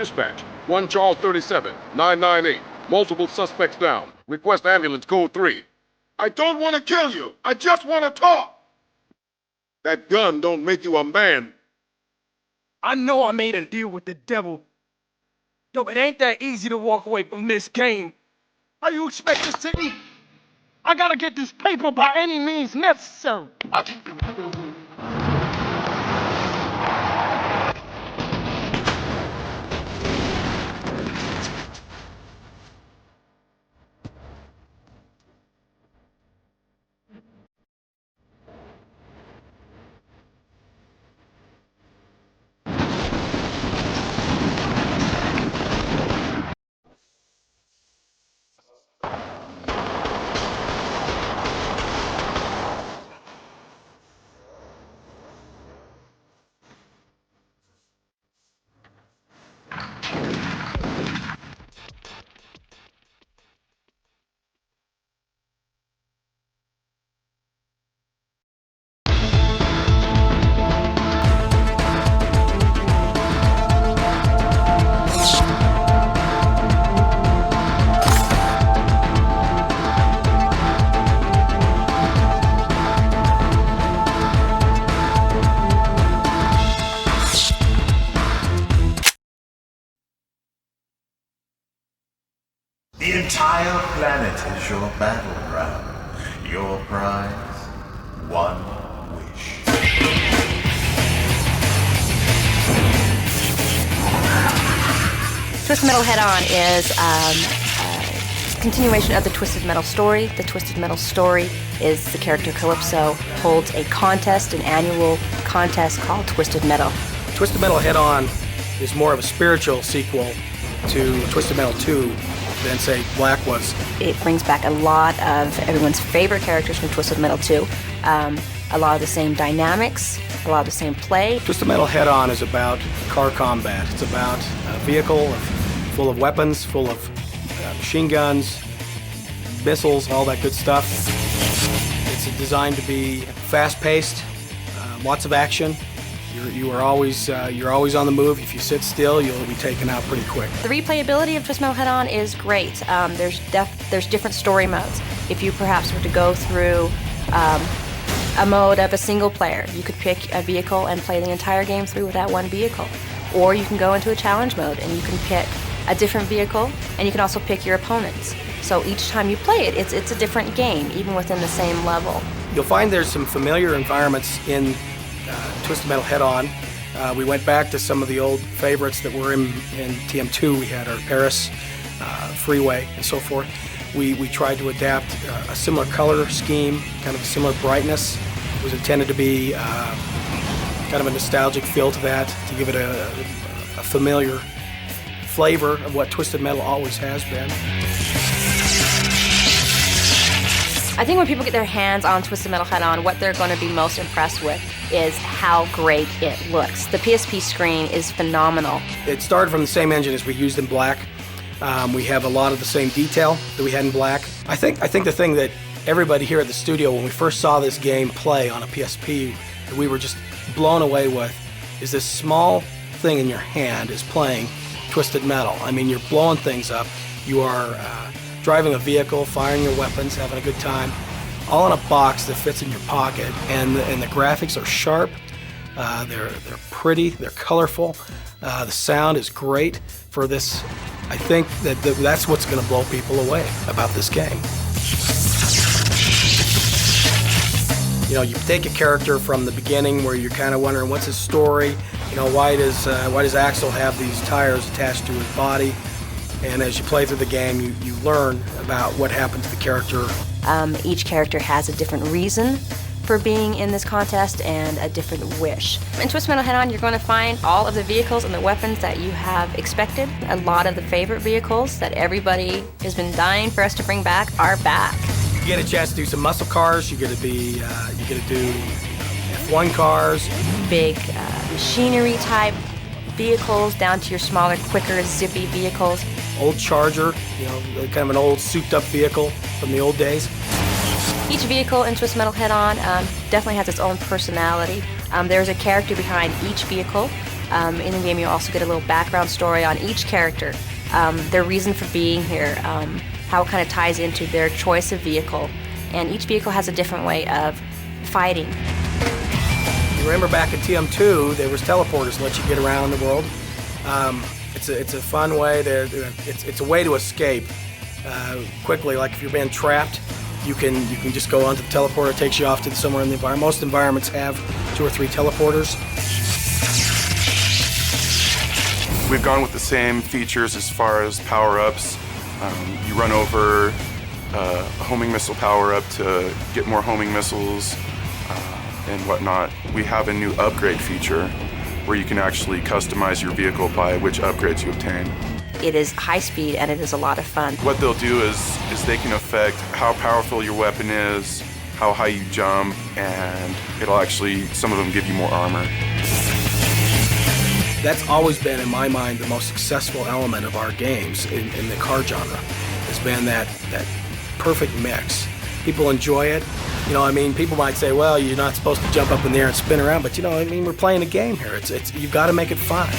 Dispatch, 1 Charles 37, 998. Multiple suspects down. Request ambulance code 3. I don't want to kill you. I just want to talk. That gun don't make you a man. I know I made a deal with the devil. Yo, it ain't that easy to walk away from this game. How you expect to see me? I gotta get this paper by any means necessary. The entire planet is your battleground. Your prize, one wish. Twisted Metal Head-On is a continuation of the Twisted Metal story. The Twisted Metal story is the character Calypso holds a contest, an annual contest called Twisted Metal. Twisted Metal Head-On is more of a spiritual sequel to Twisted Metal 2 than, say, Black was. It brings back a lot of everyone's favorite characters from Twisted Metal 2. A lot of the same dynamics, a lot of the same play. Twisted Metal Head-On is about car combat. It's about a vehicle full of weapons, full of machine guns, missiles, all that good stuff. It's designed to be fast-paced, lots of action. You're always on the move. If you sit still, you'll be taken out pretty quick. The replayability of Twisted Metal Head-On is great. There's different story modes. If you perhaps were to go through a mode of a single player, you could pick a vehicle and play the entire game through with that one vehicle. Or you can go into a challenge mode and you can pick a different vehicle, and you can also pick your opponents. So each time you play it, it's a different game, even within the same level. You'll find there's some familiar environments in Twisted Metal Head-On. We went back to some of the old favorites that were in TM2. We had our Paris freeway and so forth. We tried to adapt a similar color scheme, kind of a similar brightness. It was intended to be kind of a nostalgic feel to that, to give it a familiar flavor of what Twisted Metal always has been. I think when people get their hands on Twisted Metal Head-On, what they're going to be most impressed with is how great it looks. The PSP screen is phenomenal. It started from the same engine as we used in Black. We have a lot of the same detail that we had in Black. I think the thing that everybody here at the studio, when we first saw this game play on a PSP, that we were just blown away with, is this small thing in your hand is playing Twisted Metal. I mean, you're blowing things up. You are driving a vehicle, firing your weapons, having a good time, all in a box that fits in your pocket. And the graphics are sharp. They're pretty. They're colorful. The sound is great for this. I think that's what's going to blow people away about this game. You know, you take a character from the beginning where you're kind of wondering what's his story. You know, why does Axel have these tires attached to his body? And as you play through the game, you learn about what happened to the character. Each character has a different reason for being in this contest and a different wish. In Twisted Metal Head-On, you're going to find all of the vehicles and the weapons that you have expected. A lot of the favorite vehicles that everybody has been dying for us to bring back are back. You get a chance to do some muscle cars. You get to do F1 cars. Big machinery type vehicles down to your smaller, quicker, zippy vehicles. Old Charger, you know, kind of an old souped-up vehicle from the old days. Each vehicle in Twisted Metal Head-On definitely has its own personality. There's a character behind each vehicle. In the game, you also get a little background story on each character, their reason for being here, how it kind of ties into their choice of vehicle, and each vehicle has a different way of fighting. You remember back at TM2, there was teleporters that let you get around the world. It's a fun way it's a way to escape quickly. Like if you're being trapped, you can just go onto the teleporter. It takes you off to somewhere in the environment. Most environments have 2 or 3 teleporters. We've gone with the same features as far as power-ups. You run over a homing missile power-up to get more homing missiles and whatnot. We have a new upgrade feature where you can actually customize your vehicle by which upgrades you obtain. It is high speed and it is a lot of fun. What they'll do is they can affect how powerful your weapon is, how high you jump, and it'll actually, some of them give you more armor. That's always been, in my mind, the most successful element of our games in the car genre, has been that perfect mix. People enjoy it. You know, I mean, people might say, well, you're not supposed to jump up in the air and spin around, but you know, I mean, we're playing a game here. It's you've got to make it fun.